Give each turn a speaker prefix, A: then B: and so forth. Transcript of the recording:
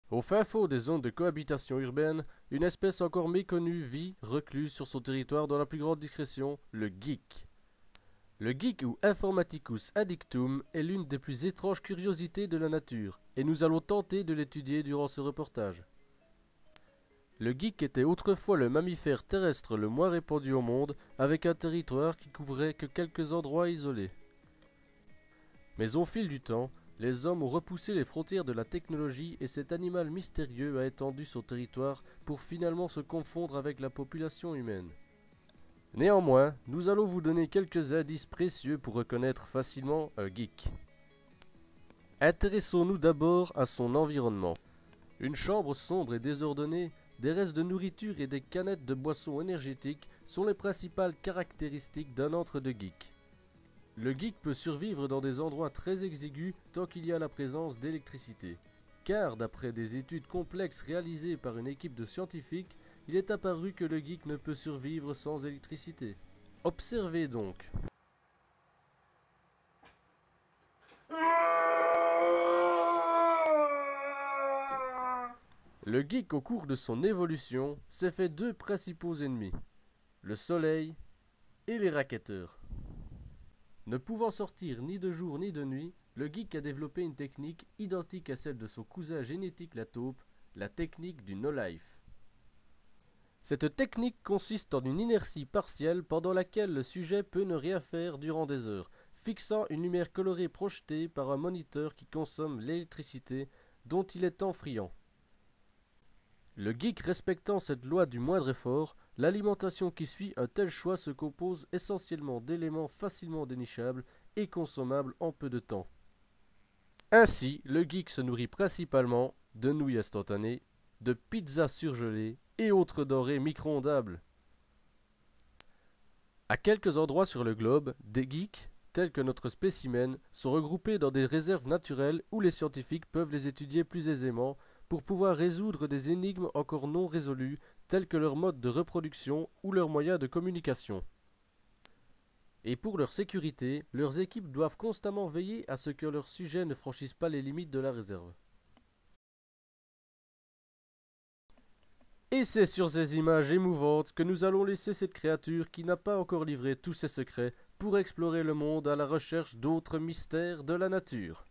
A: Au fin fond des zones de cohabitation urbaine, une espèce encore méconnue vit, recluse sur son territoire dans la plus grande discrétion, le geek. Le geek ou Informaticus addictum est l'une des plus étranges curiosités de la nature, et nous allons tenter de l'étudier durant ce reportage. Le geek était autrefois le mammifère terrestre le moins répandu au monde, avec un territoire qui couvrait que quelques endroits isolés. Mais au fil du temps, les hommes ont repoussé les frontières de la technologie et cet animal mystérieux a étendu son territoire pour finalement se confondre avec la population humaine. Néanmoins, nous allons vous donner quelques indices précieux pour reconnaître facilement un geek. Intéressons-nous d'abord à son environnement. Une chambre sombre et désordonnée, des restes de nourriture et des canettes de boissons énergétiques sont les principales caractéristiques d'un antre de geek. Le geek peut survivre dans des endroits très exigus tant qu'il y a la présence d'électricité. Car d'après des études complexes réalisées par une équipe de scientifiques, il est apparu que le geek ne peut survivre sans électricité. Observez donc. Le geek au cours de son évolution s'est fait deux principaux ennemis, le soleil et les racketteurs. Ne pouvant sortir ni de jour ni de nuit, le geek a développé une technique identique à celle de son cousin génétique la taupe, la technique du no-life. Cette technique consiste en une inertie partielle pendant laquelle le sujet peut ne rien faire durant des heures, fixant une lumière colorée projetée par un moniteur qui consomme l'électricité dont il est tant friand. Le geek respectant cette loi du moindre effort, l'alimentation qui suit un tel choix se compose essentiellement d'éléments facilement dénichables et consommables en peu de temps. Ainsi, le geek se nourrit principalement de nouilles instantanées, de pizzas surgelées et autres denrées micro-ondables. À quelques endroits sur le globe, des geeks, tels que notre spécimen, sont regroupés dans des réserves naturelles où les scientifiques peuvent les étudier plus aisément pour pouvoir résoudre des énigmes encore non résolues, telles que leur mode de reproduction ou leurs moyens de communication. Et pour leur sécurité, leurs équipes doivent constamment veiller à ce que leurs sujets ne franchissent pas les limites de la réserve. Et c'est sur ces images émouvantes que nous allons laisser cette créature qui n'a pas encore livré tous ses secrets pour explorer le monde à la recherche d'autres mystères de la nature.